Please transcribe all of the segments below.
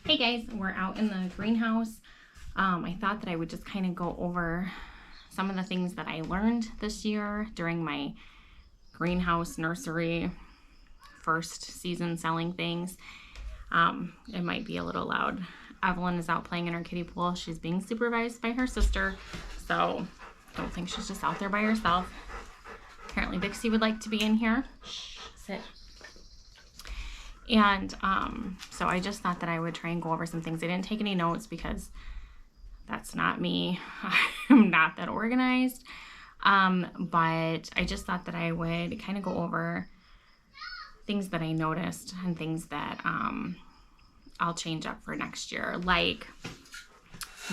Hey guys, we're out in the greenhouse. I thought that I would just kind of go over some of the things that I learned this year during my greenhouse nursery first season selling things. It might be a little loud. Evelyn is out playing in her kiddie pool. She's being supervised by her sister, so don't think she's just out there by herself. Apparently Dixie would like to be in here. Shh, sit. And so I just thought that I would try and go over some things. I didn't take any notes because that's not me. I'm not that organized. But I just thought that I would kind of go over things that I noticed and things that I'll change up for next year. Like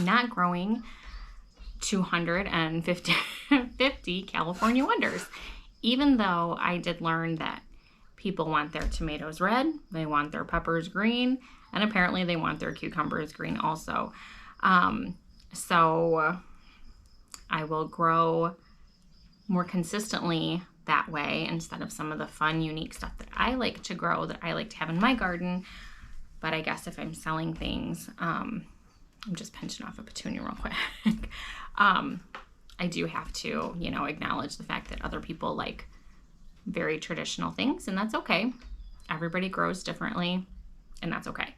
not growing 250 California Wonders. Even though I did learn that people want their tomatoes red, they want their peppers green, and apparently they want their cucumbers green also. So I will grow more consistently that way instead of some of the fun, unique stuff that I like to grow, that I like to have in my garden. But I guess if I'm selling things, I'm just pinching off a petunia real quick. I do have to, acknowledge the fact that other people like very traditional things, and that's okay. Everybody grows differently, and that's okay.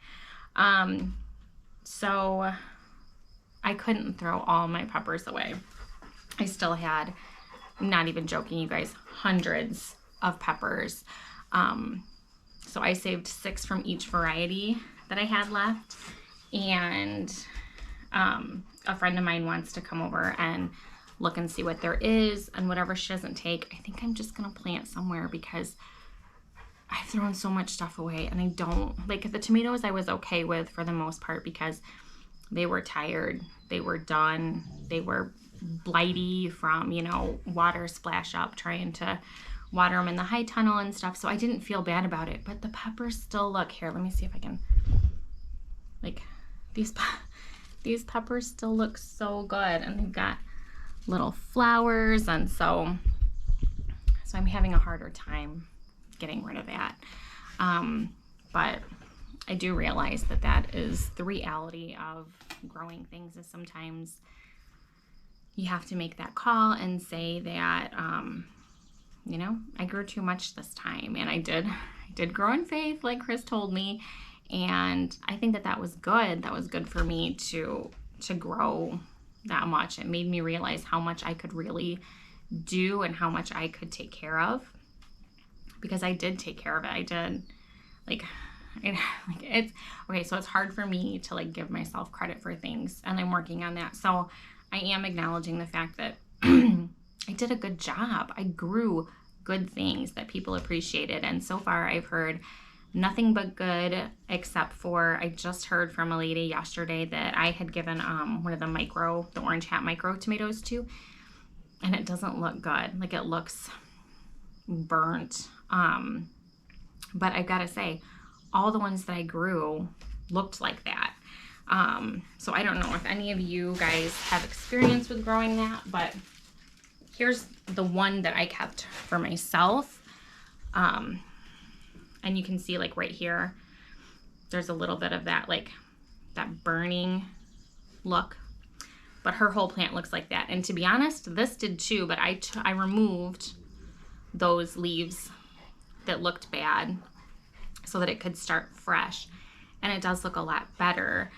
So I couldn't throw all my peppers away. I still had, not even joking, you guys, hundreds of peppers. So I saved 6 from each variety that I had left, and a friend of mine wants to come over and look and see what there is, and whatever she doesn't take, I think I'm just gonna plant somewhere because I've thrown so much stuff away, and I don't like the tomatoes. I was okay with for the most part because they were tired, they were done, they were blighty from water splash up trying to water them in the high tunnel and stuff, so I didn't feel bad about it. But the peppers still look here. Let me see if I can, like, these peppers still look so good, and they've got little flowers, and so I'm having a harder time getting rid of that. But I do realize that is the reality of growing things, is sometimes you have to make that call and say that I grew too much this time, and I did grow in faith like Chris told me, and I think that was good. That was good for me to grow that much. It made me realize how much I could really do and how much I could take care of, because I did take care of it. I did. It's okay. So it's hard for me to give myself credit for things, and I'm working on that. So I am acknowledging the fact that I did a good job. I grew good things that people appreciated, and so far I've heard nothing but good, except for I just heard from a lady yesterday that I had given one of the orange hat micro tomatoes to, and it doesn't look good. Like, it looks burnt. But I've got to say, all the ones that I grew looked like that. So I don't know if any of you guys have experience with growing that, but here's the one that I kept for myself. And you can see, right here, there's a little bit of that, that burning look. But her whole plant looks like that. And to be honest, this did too, but I removed those leaves that looked bad so that it could start fresh. And it does look a lot better.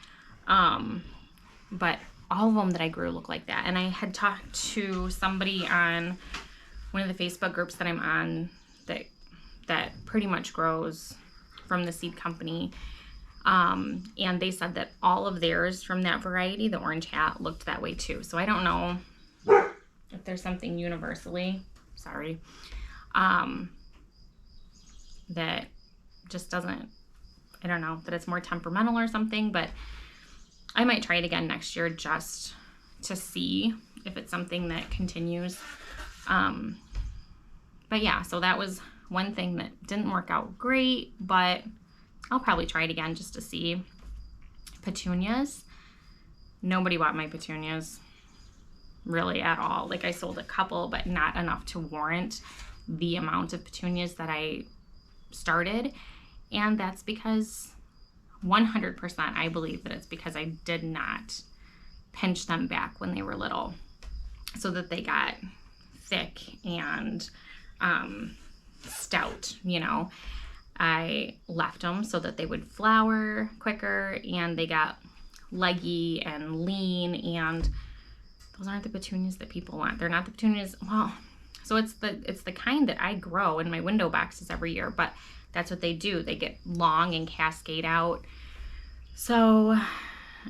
But all of them that I grew look like that. And I had talked to somebody on one of the Facebook groups that I'm on that pretty much grows from the seed company. And they said that all of theirs from that variety, the orange hat, looked that way too. So I don't know if there's something universally, that just doesn't, I don't know, that it's more temperamental or something, but I might try it again next year just to see if it's something that continues. But yeah, so that was one thing that didn't work out great, but I'll probably try it again just to see. Petunias. Nobody bought my petunias really at all. I sold a couple, but not enough to warrant the amount of petunias that I started. And that's because 100% I believe that it's because I did not pinch them back when they were little so that they got thick and stout, you know. I left them so that they would flower quicker and they got leggy and lean, and those aren't the petunias that people want. They're not the petunias, well, so it's the kind that I grow in my window boxes every year, but that's what they do. They get long and cascade out. So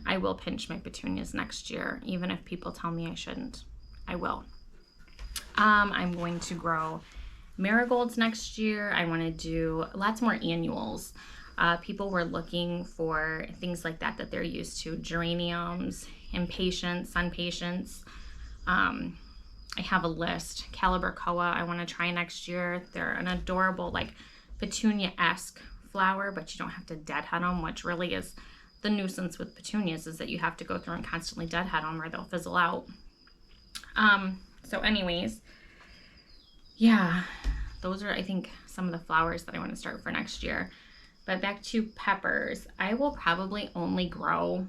I will pinch my petunias next year, even if people tell me I shouldn't. I will. I'm going to grow marigolds next year. I want to do lots more annuals. People were looking for things like that they're used to. Geraniums, impatiens, sunpatiens. I have a list. Calibrachoa I want to try next year. They're an adorable, like, petunia-esque flower, but you don't have to deadhead them, which really is the nuisance with petunias, is that you have to go through and constantly deadhead them or they'll fizzle out. So anyways, yeah, those are, I think, some of the flowers that I want to start for next year. But back to peppers, I will probably only grow,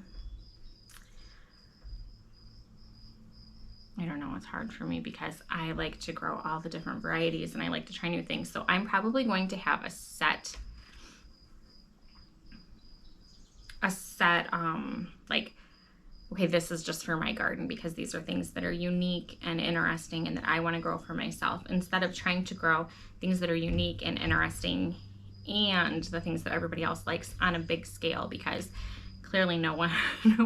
I don't know, it's hard for me because I like to grow all the different varieties and I like to try new things. So I'm probably going to have a set, like, okay, this is just for my garden because these are things that are unique and interesting and that I want to grow for myself, instead of trying to grow things that are unique and interesting and the things that everybody else likes on a big scale, because clearly no one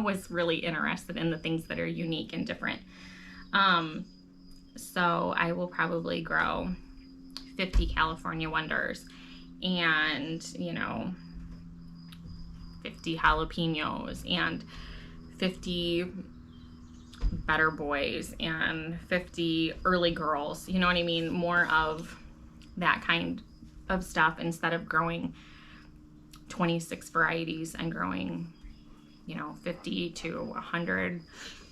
was really interested in the things that are unique and different. So I will probably grow 50 California Wonders and, 50 jalapenos and 50 Better Boys and 50 Early Girls. You know what I mean? More of that kind of stuff instead of growing 26 varieties and growing, 50 to 100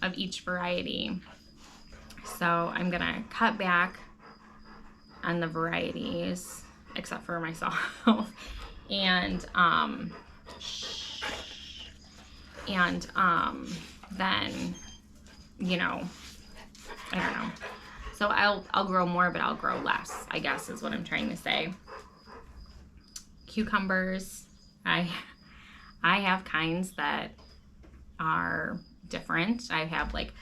of each variety. So I'm going to cut back on the varieties, except for myself. And then, I don't know. So I'll grow more, but I'll grow less, I guess is what I'm trying to say. Cucumbers, I have kinds that are different. I have like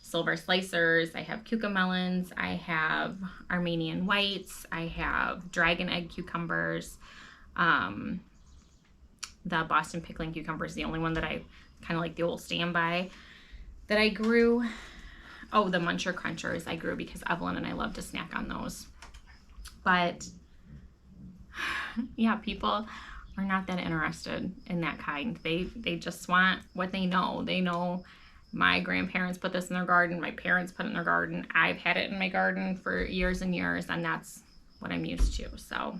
silver slicers, I have cucamelons, I have Armenian whites, I have dragon egg cucumbers. The Boston pickling cucumber is the only one that I kind of like, the old standby that I grew. Oh, the Muncher Crunchers I grew because Evelyn and I love to snack on those. But yeah, people are not that interested in that kind. They just want what they know. They know my grandparents put this in their garden, my parents put it in their garden, I've had it in my garden for years and years, and that's what I'm used to. So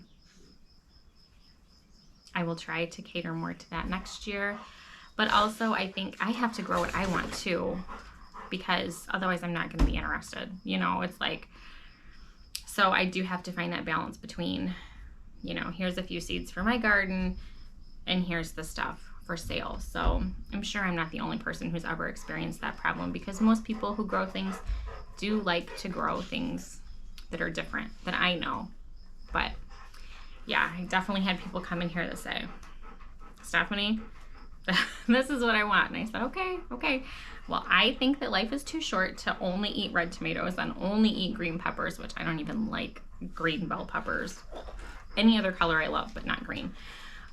I will try to cater more to that next year. But also, I think I have to grow what I want too, because otherwise I'm not going to be interested. It's like, so I do have to find that balance between, here's a few seeds for my garden and here's the stuff for sale. So I'm sure I'm not the only person who's ever experienced that problem, because most people who grow things do like to grow things that are different that I know. But yeah, I definitely had people come in here that say, Stephanie, this is what I want. And I said, okay. Well, I think that life is too short to only eat red tomatoes and only eat green peppers, which I don't even like green bell peppers. Any other color I love, but not green.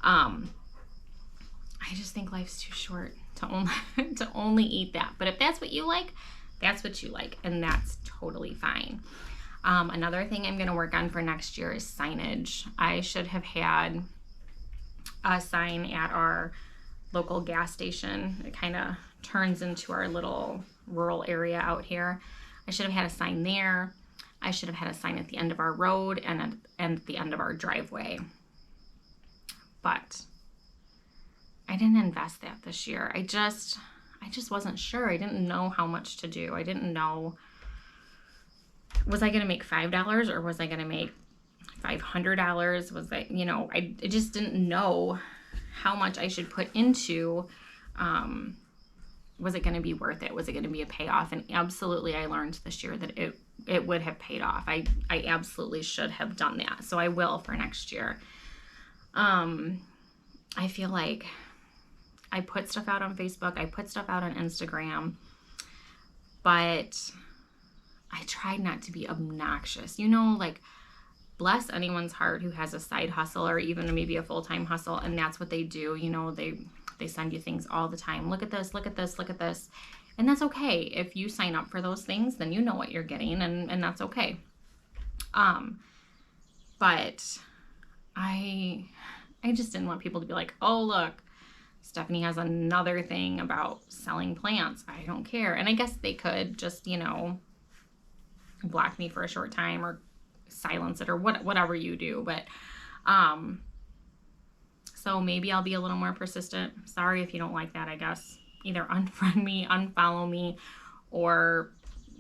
I just think life's too short to only eat that. But if that's what you like, that's what you like, and that's totally fine. Another thing I'm going to work on for next year is signage. I should have had a sign at our local gas station. It kind of turns into our little rural area out here. I should have had a sign there. I should have had a sign at the end of our road and at the end of our driveway. But I didn't invest that this year. I just wasn't sure. I didn't know how much to do. I didn't know, was I going to make $5 or was I going to make $500? Was I, I just didn't know how much I should put into, was it going to be worth it? Was it going to be a payoff? And absolutely, I learned this year that it would have paid off. I absolutely should have done that. So I will for next year. I feel like I put stuff out on Facebook. I put stuff out on Instagram. But I tried not to be obnoxious. You know, like, bless anyone's heart who has a side hustle or even maybe a full-time hustle, and that's what they do. You know, they send you things all the time. Look at this, look at this, look at this. And that's okay. If you sign up for those things, then you know what you're getting, and that's okay. But I just didn't want people to be like, oh, look, Stephanie has another thing about selling plants. I don't care. And I guess they could just, you know, block me for a short time or silence it or whatever you do. But so maybe I'll be a little more persistent. Sorry if you don't like that, I guess. Either unfriend me, unfollow me, or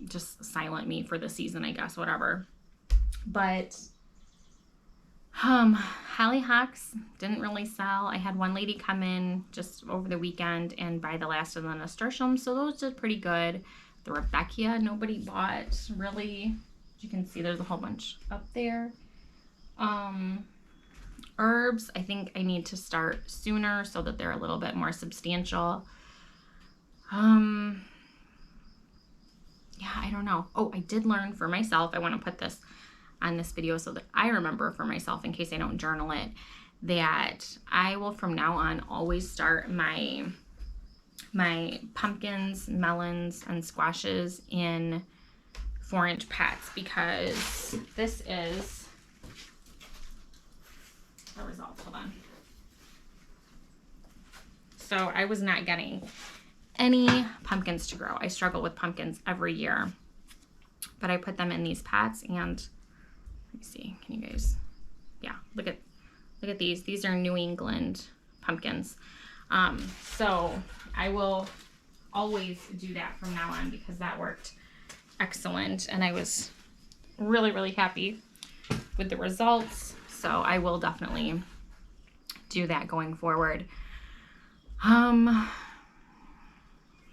just silent me for the season, I guess, whatever. But hollyhocks didn't really sell. I had one lady come in just over the weekend and buy the last of the nasturtiums, so those did pretty good. The Rebecca nobody bought, really. You can see there's a whole bunch up there. Herbs, I think I need to start sooner so that they're a little bit more substantial. Yeah, I don't know. Oh, I did learn for myself. I want to put this on this video so that I remember for myself, in case I don't journal it, that I will from now on always start my pumpkins, melons, and squashes in 4-inch pots, because this is the result. Hold on. So I was not getting any pumpkins to grow. I struggle with pumpkins every year, but I put them in these pots, and let me see, can you guys, yeah, look at these. These are New England pumpkins. So I will always do that from now on, because that worked excellent, and I was really, really happy with the results. So I will definitely do that going forward.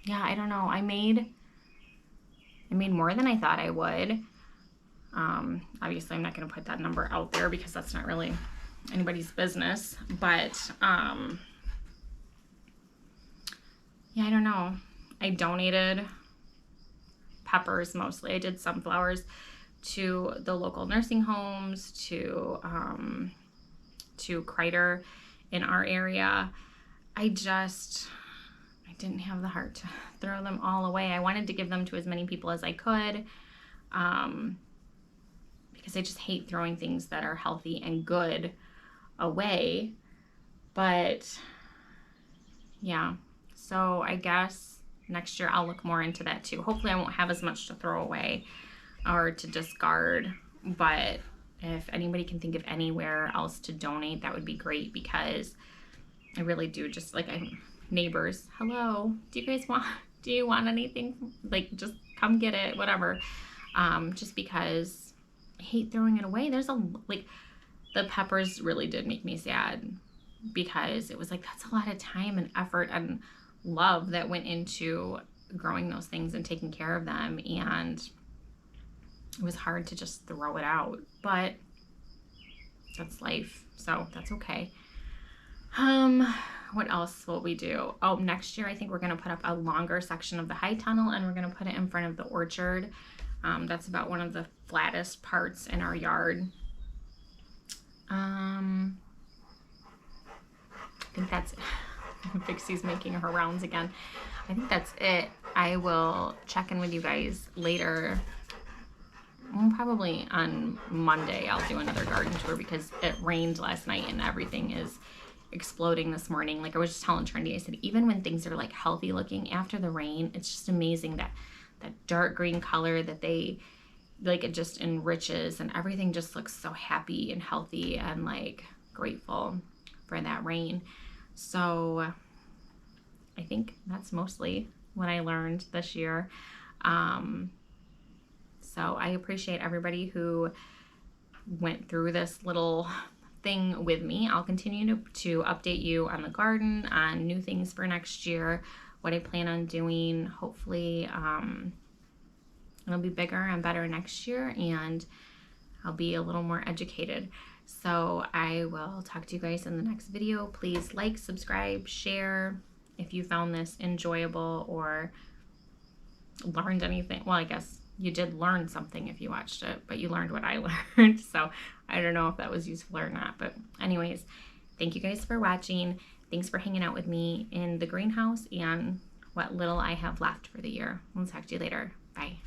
Yeah, I don't know. I made more than I thought I would. Obviously, I'm not going to put that number out there because that's not really anybody's business. But yeah, I don't know. I donated peppers mostly. I did sunflowers to the local nursing homes, to Kreider in our area. I didn't have the heart to throw them all away. I wanted to give them to as many people as I could, because I just hate throwing things that are healthy and good away. But yeah, so I guess next year I'll look more into that too. Hopefully I won't have as much to throw away or to discard, but if anybody can think of anywhere else to donate, that would be great, because I really do just like, neighbors, hello, do you want anything? Like, just come get it, whatever. Just because I hate throwing it away. There's the peppers really did make me sad, because it was like, that's a lot of time and effort and love that went into growing those things and taking care of them, and it was hard to just throw it out, but that's life, so that's okay. What else will we do? Oh, next year I think we're going to put up a longer section of the high tunnel, and we're going to put it in front of the orchard. That's about one of the flattest parts in our yard. I think that's it. Pixie's making her rounds again. I think that's it. I will check in with you guys later. Probably on Monday I'll do another garden tour, because it rained last night and everything is exploding this morning. Like I was just telling Trendy, I said, even when things are like healthy looking after the rain, it's just amazing that dark green color that they like, it just enriches, and everything just looks so happy and healthy and like grateful for that rain. So I think that's mostly what I learned this year. So I appreciate everybody who went through this little thing with me. I'll continue to update you on the garden, on new things for next year, what I plan on doing. Hopefully it'll be bigger and better next year, and I'll be a little more educated. So I will talk to you guys in the next video. Please like, subscribe, share if you found this enjoyable or learned anything. Well, I guess you did learn something if you watched it, but you learned what I learned. So I don't know if that was useful or not. But anyways, thank you guys for watching. Thanks for hanging out with me in the greenhouse and what little I have left for the year. I'll talk to you later. Bye.